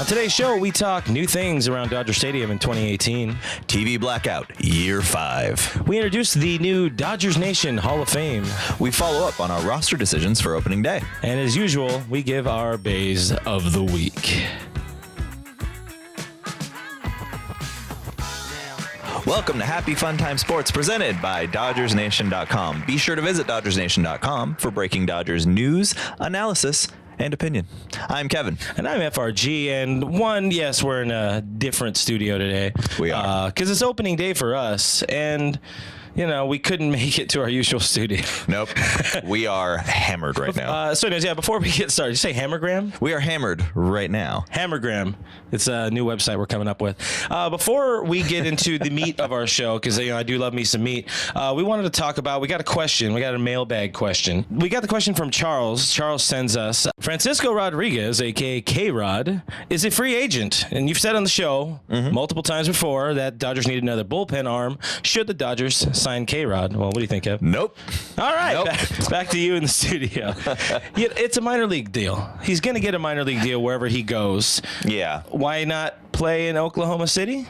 On today's show, we talk new things around Dodger Stadium in 2018. TV blackout, year 5. We introduce the new Dodgers Nation Hall of Fame. We follow up on our roster decisions for opening day. And as usual, we give our bays of the week. Welcome to Happy Fun Time Sports, presented by DodgersNation.com. Be sure to visit DodgersNation.com for breaking Dodgers news, analysis, and opinion. I'm Kevin. And I'm FRG. And yes, we're in a different studio today. We are. Because it's opening day for us. And, you know, we couldn't make it to our usual studio. Nope. We are hammered right now. So anyways, before we get started, you say Hammergram? We are hammered right now. Hammergram. It's a new website we're coming up with. Before we get into the meat of our show, because I do love me some meat, we wanted to talk about, we got a question. We got a mailbag question. We got the question from Charles. Charles sends us, Francisco Rodriguez, a.k.a. K-Rod, is a free agent. And you've said on the show multiple times before that Dodgers need another bullpen arm. Should the Dodgers sign K-Rod? Well, what do you think, Kev? Nope. All right. Nope. Back to you in the studio. It's a minor league deal. He's going to get a minor league deal wherever he goes. Yeah. Why not play in Oklahoma City?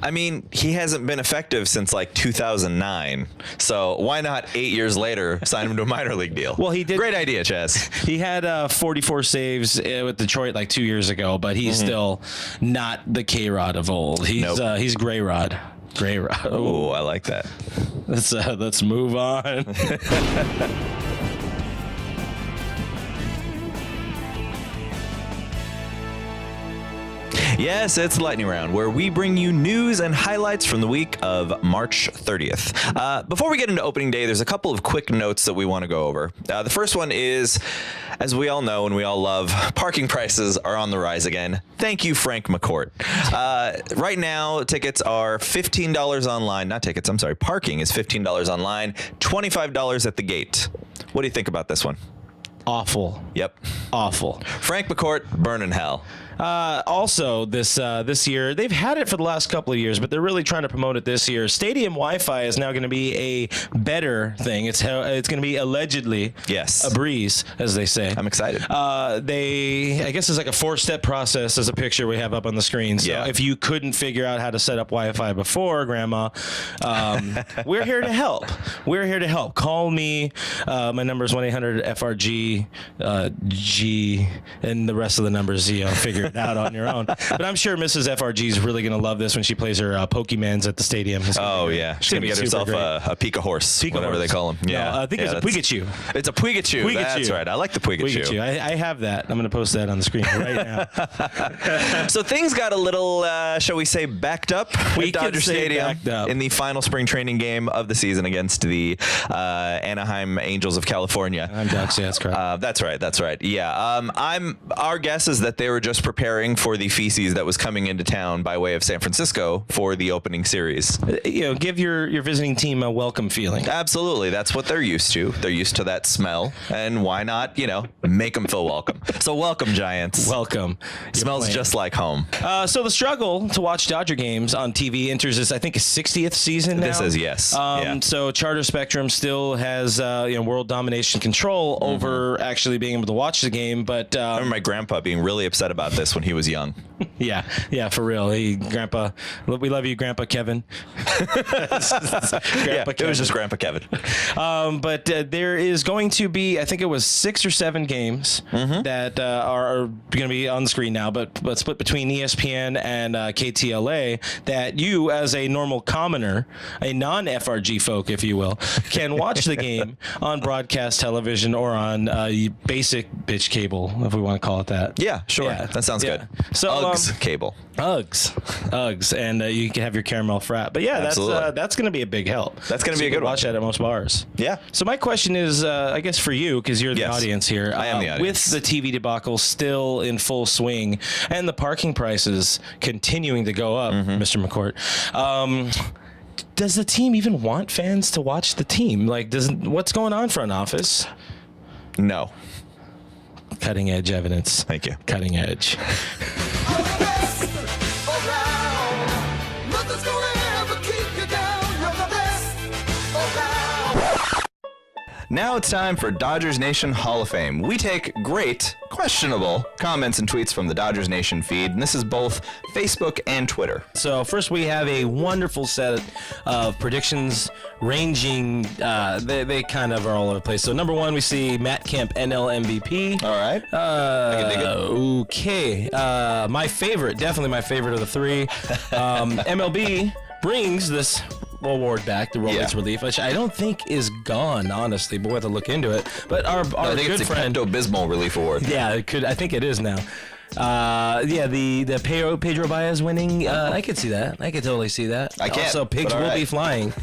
I mean, he hasn't been effective since like 2009. So why not 8 years later sign him to a minor league deal? Well, he did. Great idea, Chaz. He had 44 saves with Detroit like 2 years ago, but he's still not the K-Rod of old. He's Gray Rod. Gray Rod. Oh, I like that. Let's move on. Yes, it's Lightning Round, where we bring you news and highlights from the week of March 30th. Before we get into opening day, there's a couple of quick notes that we want to go over. The first one is, as we all know and we all love, parking prices are on the rise again. Thank you, Frank McCourt. Right now, tickets are $15 online. Not tickets, I'm sorry. Parking is $15 online, $25 at the gate. What do you think about this one? Awful. Yep. Awful. Frank McCourt, burn in hell. Also, this year, they've had it for the last couple of years, but they're really trying to promote it this year. Stadium Wi-Fi is now going to be a better thing. It's going to be allegedly a breeze, as they say. I'm excited. I guess it's like a 4-step process, as a picture we have up on the screen. So if you couldn't figure out how to set up Wi-Fi before, Grandma, we're here to help. We're here to help. Call me. My number is 1-800-FRG G, and the rest of the numbers, figure it out on your own. But I'm sure Mrs. FRG is really going to love this when she plays her Pokemans at the stadium. Oh, yeah. She's going to get herself a Pika horse, whatever they call them. Yeah. No, I think it's a Pikachu. It's a Pikachu. That's right. I like the Pikachu. I have that. I'm going to post that on the screen right now. So things got a little, shall we say, backed up at Dodger Stadium in the final spring training game of the season against the Anaheim Angels of California. I'm Doug, so that's correct. That's right. Yeah. Our guess is that they were just preparing for the feces that was coming into town by way of San Francisco for the opening series. Give your visiting team a welcome feeling. Absolutely. That's what they're used to. They're used to that smell. And why not, make them feel welcome. So welcome, Giants. Welcome. Smells just like home. So the struggle to watch Dodger games on TV enters this, I think, a 60th season now. This is, yes. So Charter Spectrum still has world domination control over actually being able to watch the game. But I remember my grandpa being really upset about this when he was young. Yeah, for real. Grandpa, we love you, Grandpa Kevin. Kevin. It was just Grandpa Kevin. But there is going to be, I think it was 6 or 7 games that are going to be on the screen now, but split between ESPN and KTLA, that you, as a normal commoner, a non-FRG folk, if you will, can watch the game on broadcast television or on basic bitch cable, if we want to call it that. Yeah, sure. Yeah. That sounds good. So Uggs cable. Uggs, and you can have your caramel frat. But yeah, that's going to be a big help. That's going to be a good one. Watch that at most bars. Yeah. So my question is, I guess for you, because you're the audience here. I am the audience. With the TV debacle still in full swing and the parking prices continuing to go up, Mr. McCourt, does the team even want fans to watch the team? What's going on, front office? No. Cutting edge evidence. Thank you. Cutting edge. Now it's time for Dodgers Nation Hall of Fame. We take great questionable comments and tweets from the Dodgers Nation feed, and this is both Facebook and Twitter. So first we have a wonderful set of predictions ranging, they kind of are all over the place. So number one, we see Matt Kemp, NL MVP. All right. I can dig it. Okay. Definitely my favorite of the three. MLB brings this award back, the Rolex relief, which I don't think is gone, honestly, but we'll have to look into it. But our I think good it's friend, the Pepto-Bismol relief award. yeah, it could. I think it is now. The Pedro Baez winning, I could see that. I could totally see that. I can't. Also, pigs will be flying.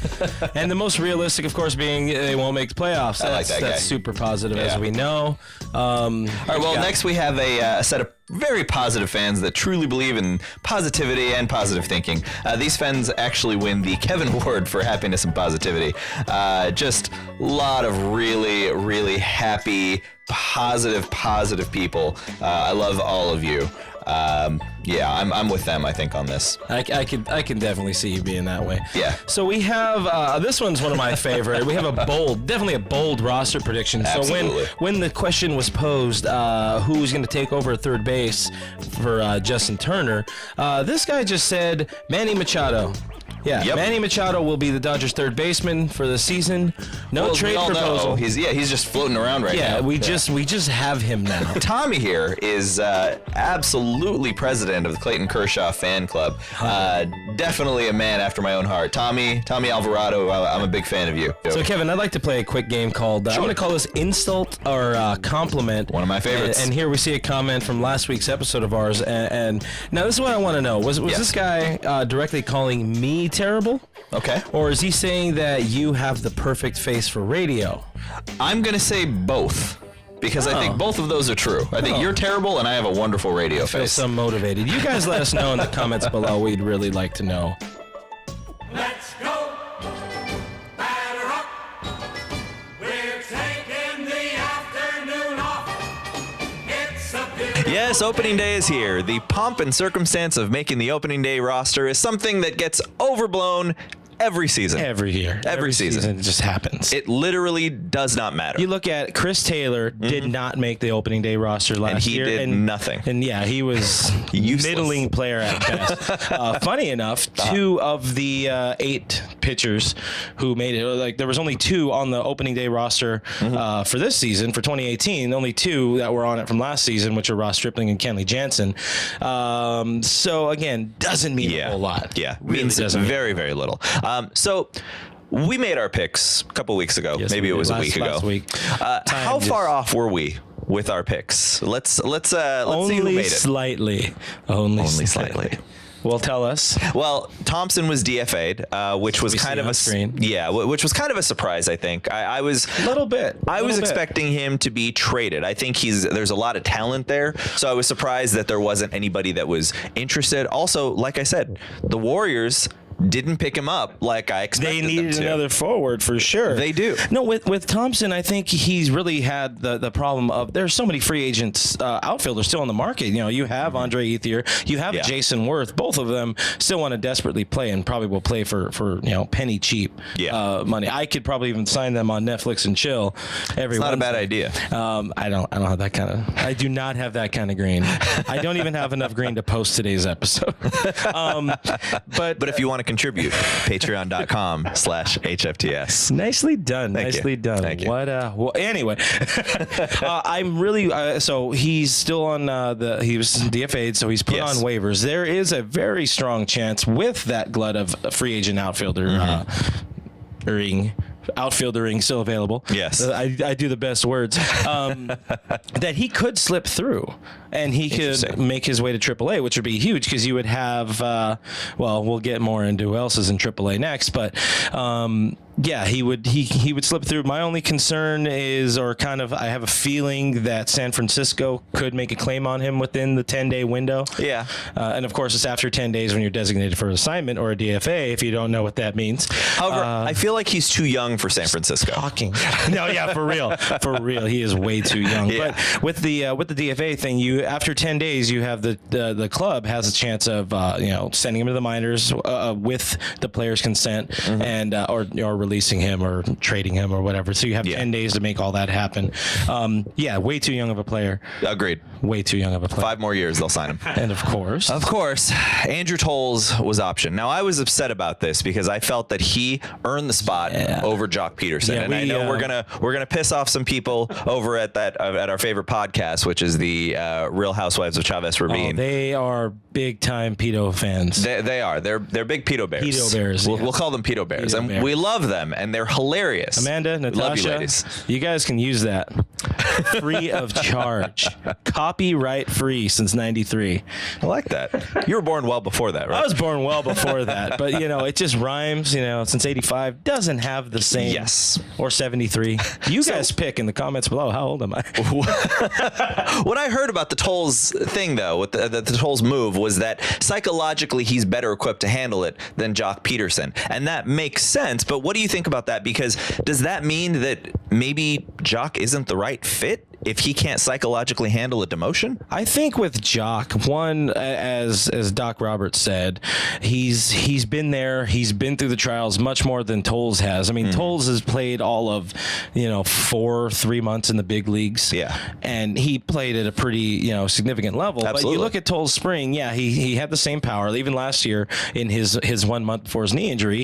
And the most realistic, of course, being they won't make the playoffs. I like that guy. That's super positive, as we know. All right, well, next we have a set of very positive fans that truly believe in positivity and positive thinking. These fans actually win the Kevin Award for happiness and positivity. Just a lot of really, really happy, positive people. I love all of you. I'm with them, I think, on this. I can definitely see you being that way. Yeah. So we have this one's one of my favorite. We have definitely a bold roster prediction. Absolutely. So when the question was posed, who's going to take over at third base for Justin Turner, this guy just said Manny Machado. Yeah, Yep. Manny Machado will be the Dodgers' third baseman for the season. No trade proposal. He's just floating around right now. Yeah, we just have him now. Tommy here is absolutely president of the Clayton Kershaw fan club. Definitely a man after my own heart. Tommy Alvarado, I'm a big fan of you. So Kevin, I'd like to play a quick game called, I'm going to call this insult or compliment. One of my favorites. And here we see a comment from last week's episode of ours. And now this is what I want to know. Was this guy directly calling me terrible? Okay. Or is he saying that you have the perfect face for radio? I'm going to say both. Because I think both of those are true. I think you're terrible and I have a wonderful radio I feel face. so motivated. You guys let us know in the comments below. We'd really like to know. Let's go. Batter up. We're taking the afternoon off. It's a beautiful Yes, opening day is here. The pomp and circumstance of making the opening day roster is something that gets overblown every season. Every year. Every season. It just happens. It literally does not matter. You look at Chris Taylor did not make the opening day roster last year. And he did nothing. And yeah, he was Useless. middling player at best. Funny enough, 2 of the 8 pitchers who made it, like there was only 2 on the opening day roster for this season, for 2018. Only 2 that were on it from last season, which are Ross Stripling and Kenley Jansen. So again, doesn't mean a whole lot. Yeah, really means doesn't. Very, very little. So we made our picks a couple weeks ago. Yes, Maybe it was a week ago. Last week. How far off were we with our picks? Let's see who made it. Slightly. Only slightly. Well, tell us. Well, Thompson was DFA'd, which was kind of which was kind of a surprise. I think I was A little bit. I was expecting him to be traded. I think there's a lot of talent there, so I was surprised that there wasn't anybody that was interested. Also, like I said, the Warriors didn't pick him up like I expected. They needed them to. another forward for sure. They do. No, with Thompson, I think he's really had the problem of there's so many free agents, outfielders still on the market. You know, you have Andre Ethier, you have Jason Worth. Both of them still want to desperately play and probably will play for penny cheap money. I could probably even sign them on Netflix and chill every. It's not a bad idea. I don't have that kind of. I do not have that kind of green. I don't even have enough green to post today's episode. But if you want to contribute, patreon.com/HFTS. Nicely done. Nicely done. Thank you. What? Well, anyway, I'm really. So he's still on he was DFA'd, so he's put on waivers. There is a very strong chance with that glut of free agent outfielding still available. Yes. I do the best words. That he could slip through and he could make his way to AAA, which would be huge because you would have, we'll get more into who else is in AAA next, but he would slip through. My only concern is, I have a feeling that San Francisco could make a claim on him within the 10-day window. Yeah. And of course, it's after 10 days when you're designated for assignment or a DFA, if you don't know what that means. However, I feel like he's too young for San Francisco. No, yeah, for real. For real. He is way too young. Yeah. But with the DFA thing, after 10 days, you have the club has a chance of, sending him to the minors with the player's consent and or releasing him or trading him or whatever. So you have 10 days to make all that happen. Yeah, way too young of a player. Agreed. Way too young of a player. 5 more years, they'll sign him. And of course, Andrew Tolles was optioned. Now, I was upset about this because I felt that he earned the spot over Jock Peterson. Yeah, and I know we're gonna piss off some people over at our favorite podcast, which is the Real Housewives of Chavez Ravine. Oh, they are big time pedo fans. They are. They're big pedo bears. Pedo bears. We'll call them pedo bears, Pedo and bears. we love them, and they're hilarious. Amanda, We Natasha, love you, ladies. you guys can use that free of charge, copyright free since '93. I like that. You were born well before that, right? I was born well before that, but it just rhymes. Since '85 doesn't have the same. Yes. Or '73. You guys pick in the comments below. How old am I? What I heard about the Tolles thing, though, with the Tolles move, was that psychologically he's better equipped to handle it than Jock Peterson. And that makes sense. But what do you think about that? Because does that mean that maybe Jock isn't the right fit if he can't psychologically handle a demotion? I think with Jock, one, as Doc Roberts said, he's been there. He's been through the trials much more than Tolles has. I mean, Tolles has played all of 3 months in the big leagues. Yeah, and he played at a pretty significant level. Absolutely. But you look at Tolles' spring, he had the same power. Even last year in his 1 month before his knee injury,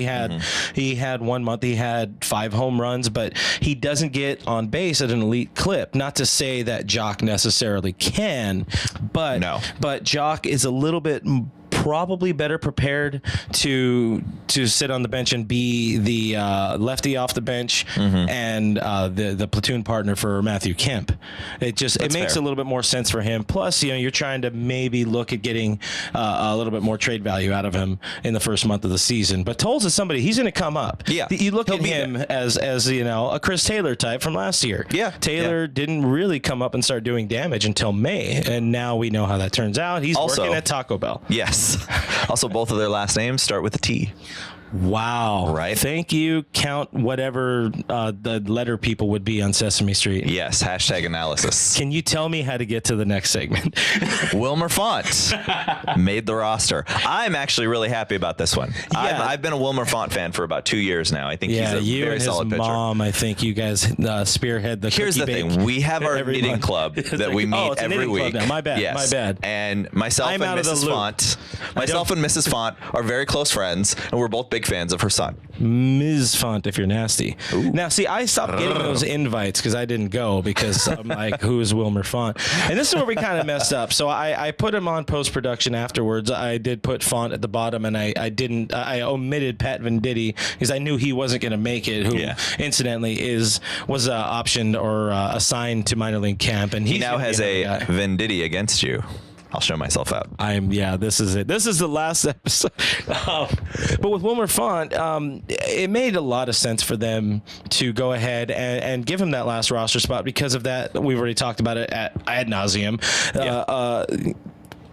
he had 1 month. He had 5 home runs, but he doesn't get on base at an elite clip. Not to say that Jock necessarily can, but Jock is a little bit probably better prepared to sit on the bench and be the lefty off the bench and the platoon partner for Matthew Kemp. It makes fair. a little bit more sense for him. Plus, you're trying to maybe look at getting a little bit more trade value out of him in the first month of the season. But Tolles is somebody, he's going to come up. Yeah, you look at him as a Chris Taylor type from last year. Yeah, Taylor didn't really come up and start doing damage until May, and now we know how that turns out. He's Also, working at Taco Bell. Yes. Also, both of their last names start with a T. Wow. Right. Thank you. Count whatever the letter people would be on Sesame Street. Yes. Hashtag analysis. Can you tell me how to get to the next segment? Wilmer Font made the roster. I'm actually really happy about this one. Yeah. I've been a Wilmer Font fan for about 2 years now. I think he's a you very and his solid pitcher. mom, I think you guys spearhead the Here's the cookie thing. bake We have our every knitting month. club that we meet it's a every knitting week. club now. My bad. Yes. My bad. And myself I'm and out of the Mrs. loop. Font, myself and Mrs. Font are very close friends, and we're both big fans of her son. Ms. Font, if you're nasty. Now, see, I stopped getting those invites because I didn't go because I'm like, who is Wilmer Font? And this is where we kind of messed up. So I put him on post-production afterwards. I did put Font at the bottom, and I omitted Pat Venditti because I knew he wasn't going to make it, who incidentally was optioned or assigned to minor league camp. And He now has a Venditti against you. I'll show myself out. This is it. This is the last episode. But with Wilmer Font, it made a lot of sense for them to go ahead and give him that last roster spot because of that. We've already talked about it ad nauseum.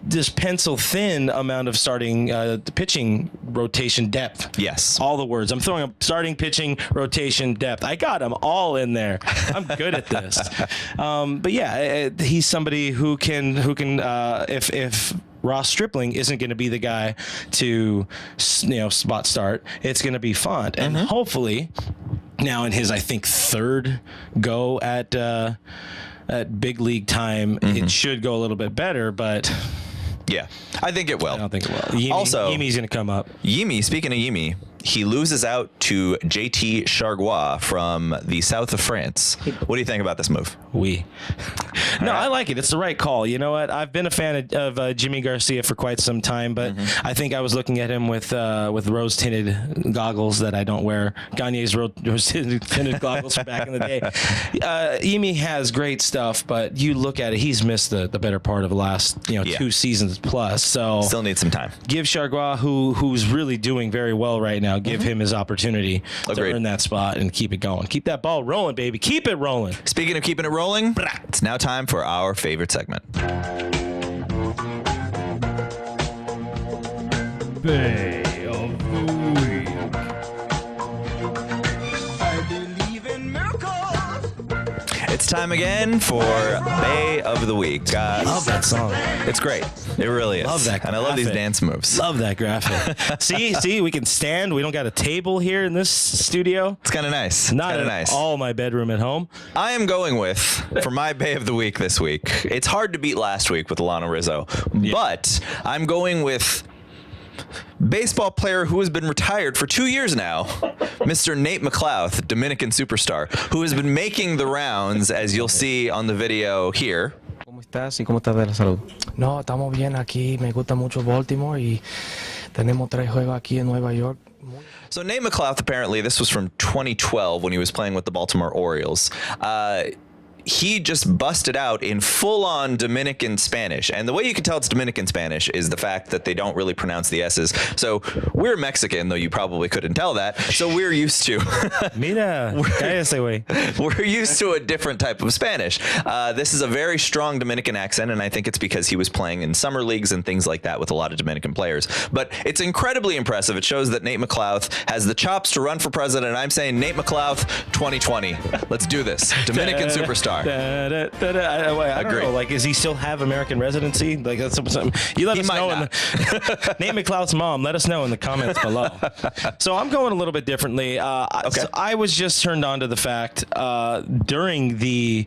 This pencil thin amount of starting pitching rotation depth. Yes. All the words. I'm throwing up starting pitching rotation depth. I got them all in there. I'm good at this. But yeah, he's somebody who can if Ross Stripling isn't going to be the guy to spot start, it's going to be Font. And hopefully now in his, I think, third go at big league time, it should go a little bit better, but yeah, I think it will. I don't think it will. Also, Yimi's going to come up. Yimi, speaking of Yimi, he loses out to JT Chargois from the south of France. What do you think about this move? No, I like it. It's the right call. You know what? I've been a fan of Jimmy Garcia for quite some time, but I think I was looking at him with rose-tinted goggles that I don't wear. Gagne's rose-tinted goggles from back in the day. Yimi has great stuff, but you look at it, he's missed the better part of the last 2 seasons plus. So still needs some time. Give Chargois, who's really doing very well right now, give him his opportunity to earn that spot and keep it going. Keep that ball rolling, baby. Keep it rolling. Speaking of keeping it rolling, it's now time for our favorite segment. Bay of the Week. I believe in miracles. It's time again for Bay of the Week. Love that song. It's great. It really is. Love that And I love these graphic. dance moves. Love that graphic. see, we can stand. We don't got a table here in this studio. It's kind of nice. Not kind of at nice. all my bedroom at home. I am going with, for my Bay of the Week this week, it's hard to beat last week with Alana Rizzo, but I'm going with baseball player who has been retired for 2 years now, Mr. Nate McLouth, Dominican superstar, who has been making the rounds, as you'll see on the video here. ¿Cómo estás y cómo estás de la salud? No, estamos bien aquí. Me gusta mucho Baltimore y tenemos 3 juegos aquí en Nueva York. So Nate McLouth, apparently, this was from 2012 when he was playing with the Baltimore Orioles. He just busted out in full-on Dominican Spanish. And the way you can tell it's Dominican Spanish is the fact that they don't really pronounce the S's. So we're Mexican, though you probably couldn't tell that. So we're used to... Mira, cállese, güey. We're used to a different type of Spanish. This is a very strong Dominican accent, and I think it's because he was playing in summer leagues and things like that with a lot of Dominican players. But it's incredibly impressive. It shows that Nate McLouth has the chops to run for president. I'm saying Nate McLouth 2020. Let's do this. Dominican superstar. I don't Agree. know. Like, does he still have American residency? Like, that's something. You let He us might know. not. Nate McLeod's mom. Let us know in the comments below. So I'm going a little bit differently. Okay. So I was just turned on to the fact during the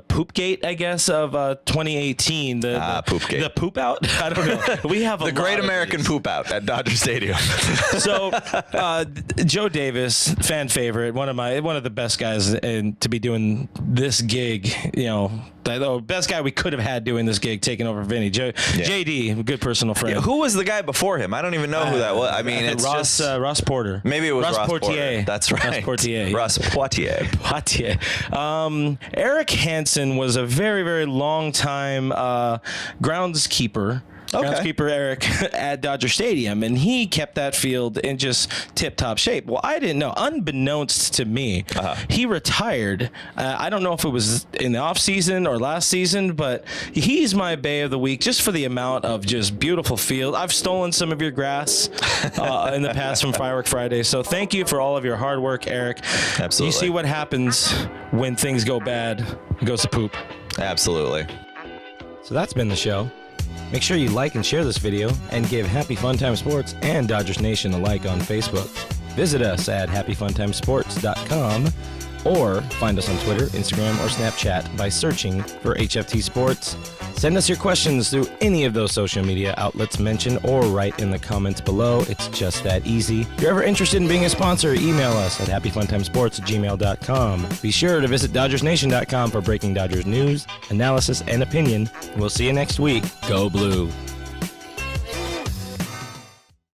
poop gate, I guess, of 2018. The poop gate. The poop out. I don't know. We have a The Great lot of American these. Poop Out at Dodger Stadium. So Joe Davis, fan favorite, one of the best guys to be doing this gig. You know, the best guy we could have had doing this gig, taking over Vinny. JD, a good personal friend. Who was the guy before him? I don't even know who that was. I mean, it's Ross, just... Ross Porter. Maybe it was Ross Portier. Porter. That's right. Ross Portier. Ross Poitier. Poitier. Eric Hansen was a very, very long time groundskeeper. Okay. Groundskeeper Eric at Dodger Stadium, and he kept that field in just tip-top shape. Well, I didn't know. Unbeknownst to me, he retired. I don't know if it was in the off-season or last season, but he's my Bay of the Week just for the amount of just beautiful field. I've stolen some of your grass in the past from Firework Friday, so thank you for all of your hard work, Eric. Absolutely. You see what happens when things go bad. It goes to poop. Absolutely. So that's been the show. Make sure you like and share this video and give Happy Fun Time Sports and Dodgers Nation a like on Facebook. Visit us at happyfuntimesports.com or find us on Twitter, Instagram, or Snapchat by searching for HFT Sports. Send us your questions through any of those social media outlets mentioned or write in the comments below. It's just that easy. If you're ever interested in being a sponsor, email us at happyfuntimesports@gmail.com. Be sure to visit DodgersNation.com for breaking Dodgers news, analysis, and opinion. We'll see you next week. Go Blue.